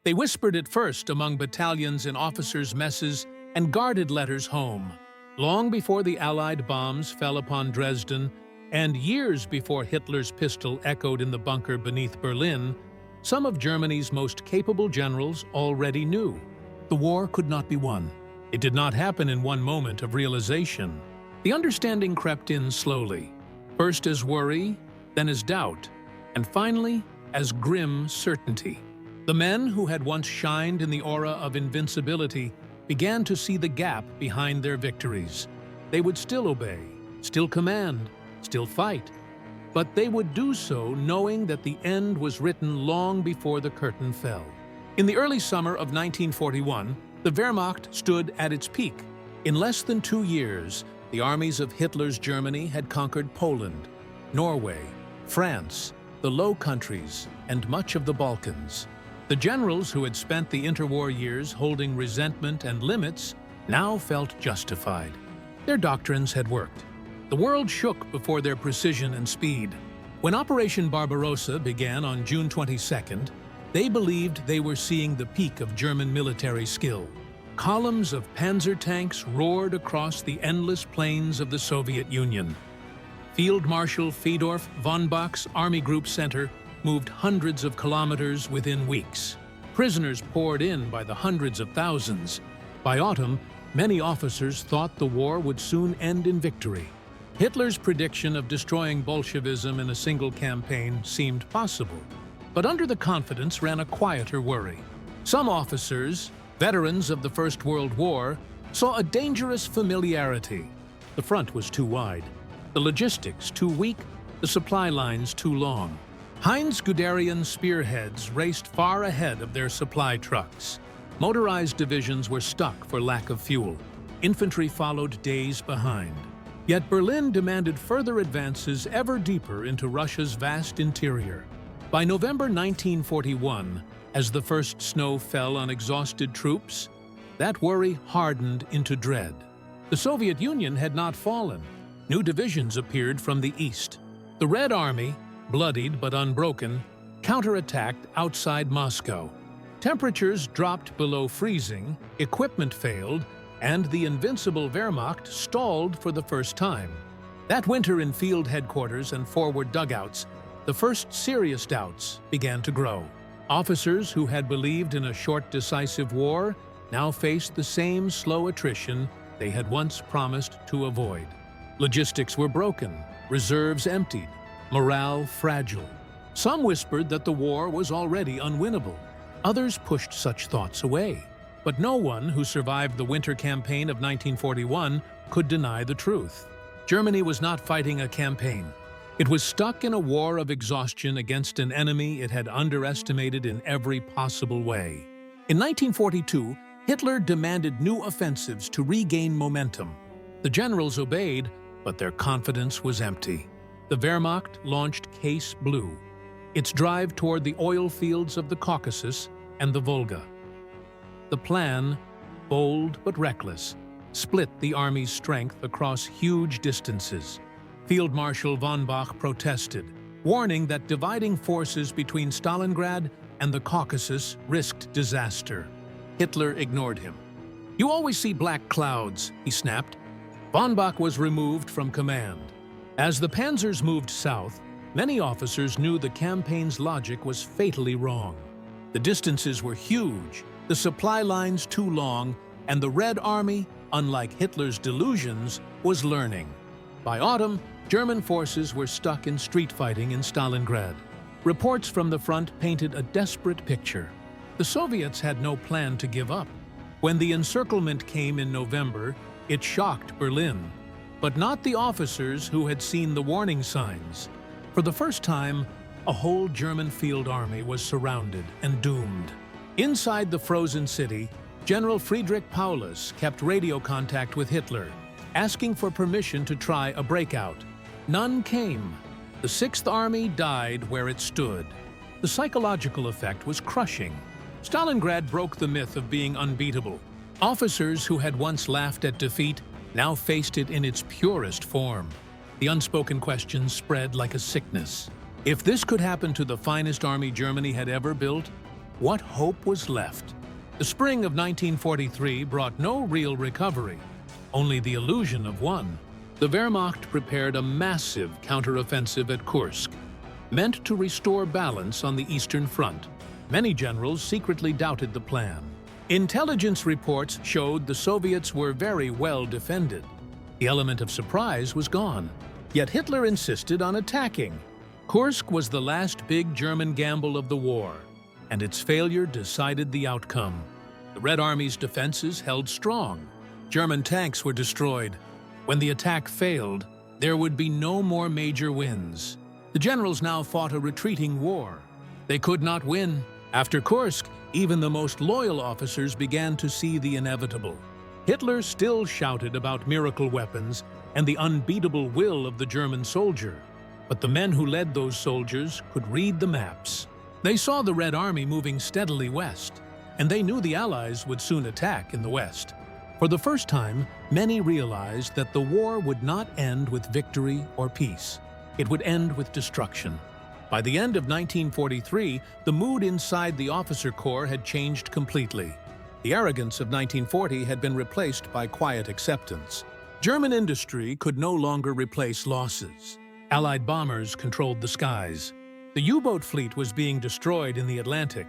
They whispered it first among battalions in officers' messes and guarded letters home. Long before the Allied bombs fell upon Dresden, and years before Hitler's pistol echoed in the bunker beneath Berlin, some of Germany's most capable generals already knew. The war could not be won. It did not happen in one moment of realization. The understanding crept in slowly, first as worry, then as doubt, and finally as grim certainty. The men who had once shined in the aura of invincibility began to see the gap behind their victories. They would still obey, still command, still fight, but they would do so knowing that the end was written long before the curtain fell. In the early summer of 1941, the Wehrmacht stood at its peak. In less than 2 years, the armies of Hitler's Germany had conquered Poland, Norway, France, the Low Countries, and much of the Balkans. The generals who had spent the interwar years holding resentment and limits now felt justified. Their doctrines had worked. The world shook before their precision and speed. When Operation Barbarossa began on June 22nd, they believed they were seeing the peak of German military skill. Columns of panzer tanks roared across the endless plains of the Soviet Union. Field Marshal Fedor von Bock's Army Group Center moved hundreds of kilometers within weeks. Prisoners poured in by the hundreds of thousands. By autumn, many officers thought the war would soon end in victory. Hitler's prediction of destroying Bolshevism in a single campaign seemed possible. But under the confidence ran a quieter worry. Some officers, veterans of the First World War, saw a dangerous familiarity. The front was too wide, the logistics too weak, the supply lines too long. Heinz Guderian spearheads raced far ahead of their supply trucks. Motorized divisions were stuck for lack of fuel. Infantry followed days behind. Yet Berlin demanded further advances ever deeper into Russia's vast interior. By November 1941, as the first snow fell on exhausted troops, that worry hardened into dread. The Soviet Union had not fallen. New divisions appeared from the east. The Red Army, bloodied but unbroken, counterattacked outside Moscow. Temperatures dropped below freezing, equipment failed, and the invincible Wehrmacht stalled for the first time. That winter in field headquarters and forward dugouts, the first serious doubts began to grow. Officers who had believed in a short, decisive war now faced the same slow attrition they had once promised to avoid. Logistics were broken, reserves emptied, morale fragile. Some whispered that the war was already unwinnable. Others pushed such thoughts away. But no one who survived the winter campaign of 1941 could deny the truth. Germany was not fighting a campaign. It was stuck in a war of exhaustion against an enemy it had underestimated in every possible way. In 1942, Hitler demanded new offensives to regain momentum. The generals obeyed, but their confidence was empty. The Wehrmacht launched Case Blue, its drive toward the oil fields of the Caucasus and the Volga. The plan, bold but reckless, split the army's strength across huge distances. Field Marshal von Bock protested, warning that dividing forces between Stalingrad and the Caucasus risked disaster. Hitler ignored him. "You always see black clouds," he snapped. Von Bock was removed from command. As the panzers moved south, many officers knew the campaign's logic was fatally wrong. The distances were huge, the supply lines too long, and the Red Army, unlike Hitler's delusions, was learning. By autumn, German forces were stuck in street fighting in Stalingrad. Reports from the front painted a desperate picture. The Soviets had no plan to give up. When the encirclement came in November, it shocked Berlin, but not the officers who had seen the warning signs. For the first time, a whole German field army was surrounded and doomed. Inside the frozen city, General Friedrich Paulus kept radio contact with Hitler, asking for permission to try a breakout. None came. The Sixth Army died where it stood. The psychological effect was crushing. Stalingrad broke the myth of being unbeatable. Officers who had once laughed at defeat now faced it in its purest form. The unspoken questions spread like a sickness. If this could happen to the finest army Germany had ever built, what hope was left? The spring of 1943 brought no real recovery, only the illusion of one. The Wehrmacht prepared a massive counteroffensive at Kursk, meant to restore balance on the Eastern Front. Many generals secretly doubted the plan. Intelligence reports showed the Soviets were very well defended. The element of surprise was gone. Yet Hitler insisted on attacking. Kursk was the last big German gamble of the war, and its failure decided the outcome. The Red Army's defenses held strong. German tanks were destroyed. When the attack failed, there would be no more major wins. The generals now fought a retreating war. They could not win. After Kursk, even the most loyal officers began to see the inevitable. Hitler still shouted about miracle weapons and the unbeatable will of the German soldier. But the men who led those soldiers could read the maps. They saw the Red Army moving steadily west, and they knew the Allies would soon attack in the west. For the first time, many realized that the war would not end with victory or peace. It would end with destruction. By the end of 1943, the mood inside the officer corps had changed completely. The arrogance of 1940 had been replaced by quiet acceptance. German industry could no longer replace losses. Allied bombers controlled the skies. The U-boat fleet was being destroyed in the Atlantic.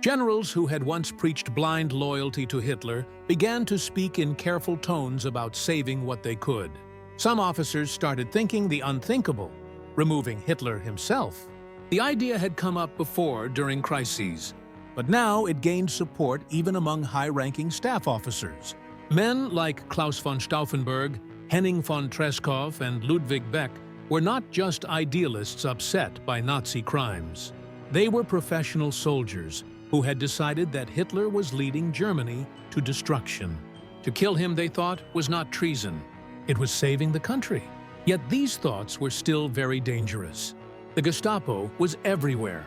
Generals who had once preached blind loyalty to Hitler began to speak in careful tones about saving what they could. Some officers started thinking the unthinkable, removing Hitler himself. The idea had come up before during crises, but now it gained support even among high-ranking staff officers. Men like Klaus von Stauffenberg, Henning von Treschow, and Ludwig Beck were not just idealists upset by Nazi crimes. They were professional soldiers who had decided that Hitler was leading Germany to destruction. To kill him, they thought, was not treason. It was saving the country. Yet these thoughts were still very dangerous. The Gestapo was everywhere.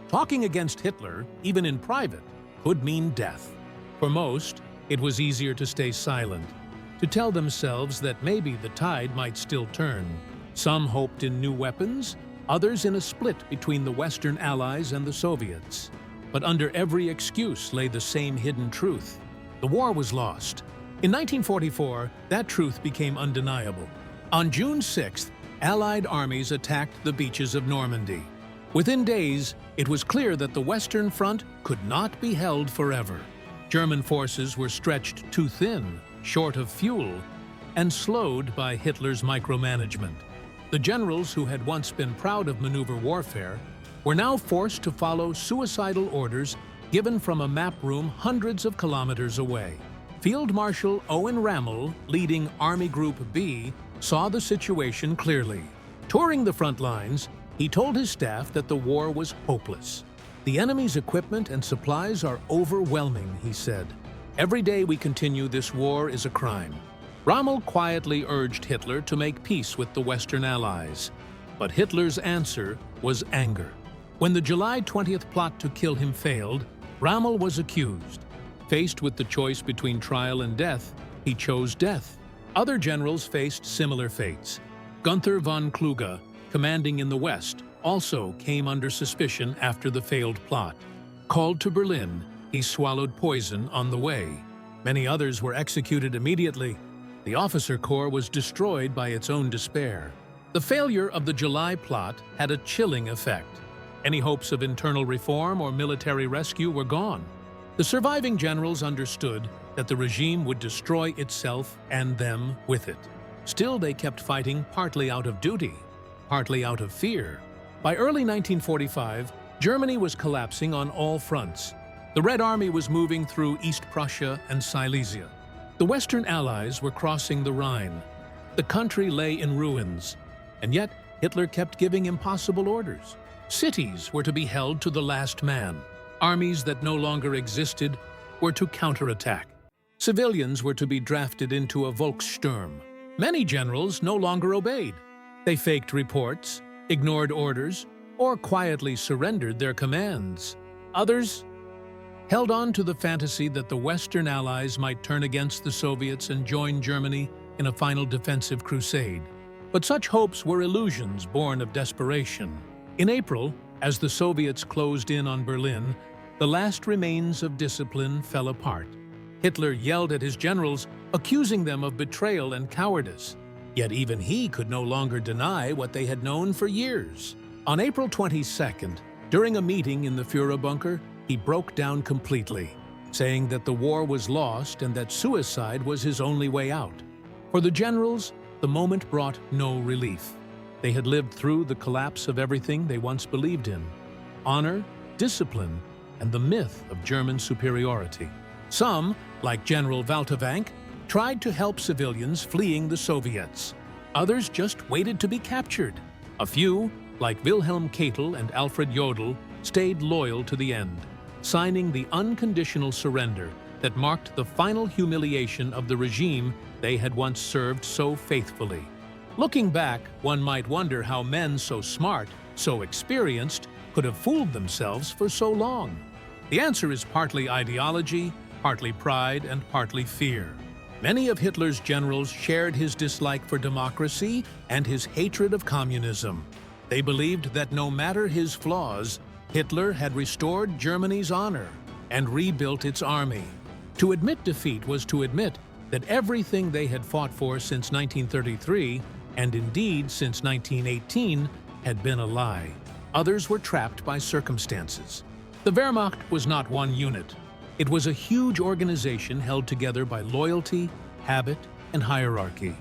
Talking against Hitler, even in private, could mean death. For most, it was easier to stay silent, to tell themselves that maybe the tide might still turn. Some hoped in new weapons, others in a split between the Western Allies and the Soviets. But under every excuse lay the same hidden truth. The war was lost. In 1944, that truth became undeniable. On June 6th, Allied armies attacked the beaches of Normandy. Within days, it was clear that the Western Front could not be held forever. German forces were stretched too thin, short of fuel, and slowed by Hitler's micromanagement. The generals who had once been proud of maneuver warfare were now forced to follow suicidal orders given from a map room hundreds of kilometers away. Field Marshal Owen Rommel, leading Army Group B, saw the situation clearly. Touring the front lines, he told his staff that the war was hopeless. "The enemy's equipment and supplies are overwhelming," he said. "Every day we continue this war is a crime." Rommel quietly urged Hitler to make peace with the Western Allies. But Hitler's answer was anger. When the July 20th plot to kill him failed, Rommel was accused. Faced with the choice between trial and death, he chose death. Other generals faced similar fates. Gunther von Kluge, commanding in the West, also came under suspicion after the failed plot. Called to Berlin, he swallowed poison on the way. Many others were executed immediately. The officer corps was destroyed by its own despair. The failure of the July plot had a chilling effect. Any hopes of internal reform or military rescue were gone. The surviving generals understood that the regime would destroy itself and them with it. Still, they kept fighting partly out of duty, partly out of fear. By early 1945, Germany was collapsing on all fronts. The Red Army was moving through East Prussia and Silesia. The Western Allies were crossing the Rhine. The country lay in ruins, and yet Hitler kept giving impossible orders. Cities were to be held to the last man. Armies that no longer existed were to counterattack. Civilians were to be drafted into a Volkssturm. Many generals no longer obeyed. They faked reports, ignored orders, or quietly surrendered their commands. Others held on to the fantasy that the Western Allies might turn against the Soviets and join Germany in a final defensive crusade. But such hopes were illusions born of desperation. In April, as the Soviets closed in on Berlin, the last remains of discipline fell apart. Hitler yelled at his generals, accusing them of betrayal and cowardice. Yet even he could no longer deny what they had known for years. On April 22nd, during a meeting in the Führer bunker, he broke down completely, saying that the war was lost and that suicide was his only way out. For the generals, the moment brought no relief. They had lived through the collapse of everything they once believed in: honor, discipline, and the myth of German superiority. Some, like General Waltewank, tried to help civilians fleeing the Soviets. Others just waited to be captured. A few, like Wilhelm Keitel and Alfred Jodl, stayed loyal to the end, signing the unconditional surrender that marked the final humiliation of the regime they had once served so faithfully. Looking back, one might wonder how men so smart, so experienced, could have fooled themselves for so long. The answer is partly ideology, partly pride, and partly fear. Many of Hitler's generals shared his dislike for democracy and his hatred of communism. They believed that no matter his flaws, Hitler had restored Germany's honor and rebuilt its army. To admit defeat was to admit that everything they had fought for since 1933, and indeed since 1918, had been a lie. Others were trapped by circumstances. The Wehrmacht was not one unit. It was a huge organization held together by loyalty, habit, and hierarchy.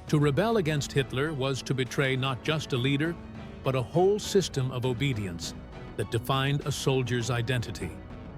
To rebel against Hitler was to betray not just a leader, but a whole system of obedience that defined a soldier's identity.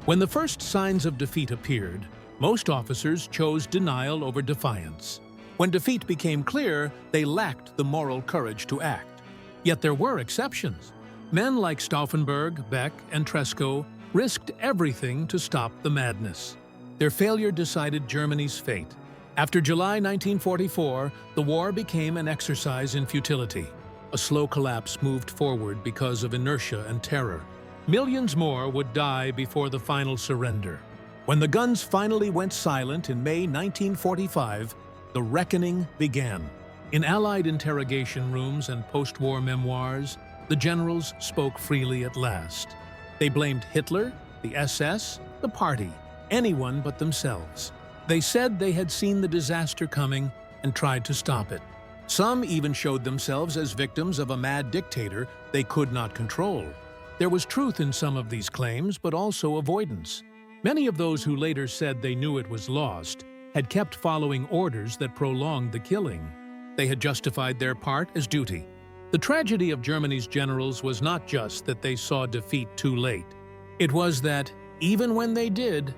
When the first signs of defeat appeared, most officers chose denial over defiance. When defeat became clear, they lacked the moral courage to act. Yet there were exceptions. Men like Stauffenberg, Beck, and Tresco risked everything to stop the madness. Their failure decided Germany's fate. After July 1944, the war became an exercise in futility. A slow collapse moved forward because of inertia and terror. Millions more would die before the final surrender. When the guns finally went silent in May 1945, the reckoning began. In Allied interrogation rooms and post-war memoirs, the generals spoke freely at last. They blamed Hitler, the SS, the party, anyone but themselves. They said they had seen the disaster coming and tried to stop it. Some even showed themselves as victims of a mad dictator they could not control. There was truth in some of these claims, but also avoidance. Many of those who later said they knew it was lost had kept following orders that prolonged the killing. They had justified their part as duty. The tragedy of Germany's generals was not just that they saw defeat too late. It was that, even when they did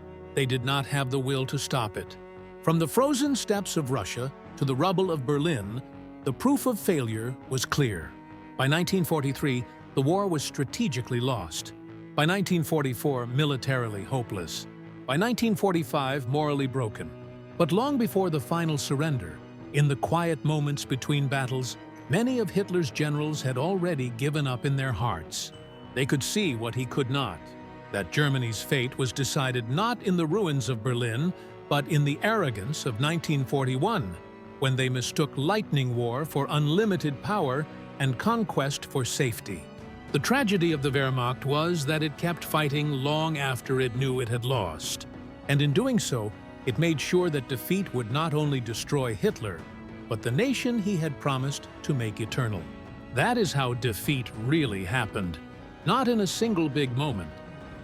not have the will to stop it. From the frozen steppes of Russia to the rubble of Berlin, the proof of failure was clear. By 1943, the war was strategically lost. By 1944, militarily hopeless. By 1945, morally broken. But long before the final surrender, in the quiet moments between battles, many of Hitler's generals had already given up in their hearts. They could see what he could not, that Germany's fate was decided not in the ruins of Berlin, but in the arrogance of 1941, when they mistook lightning war for unlimited power and conquest for safety. The tragedy of the Wehrmacht was that it kept fighting long after it knew it had lost. And in doing so, it made sure that defeat would not only destroy Hitler, but the nation he had promised to make eternal. That is how defeat really happened. Not in a single big moment,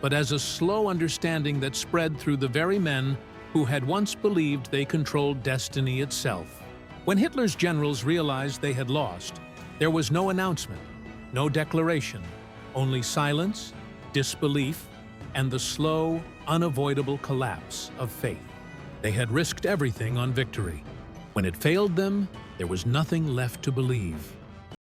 but as a slow understanding that spread through the very men who had once believed they controlled destiny itself. When Hitler's generals realized they had lost, there was no announcement, no declaration, only silence, disbelief, and the slow, unavoidable collapse of faith. They had risked everything on victory. When it failed them, there was nothing left to believe.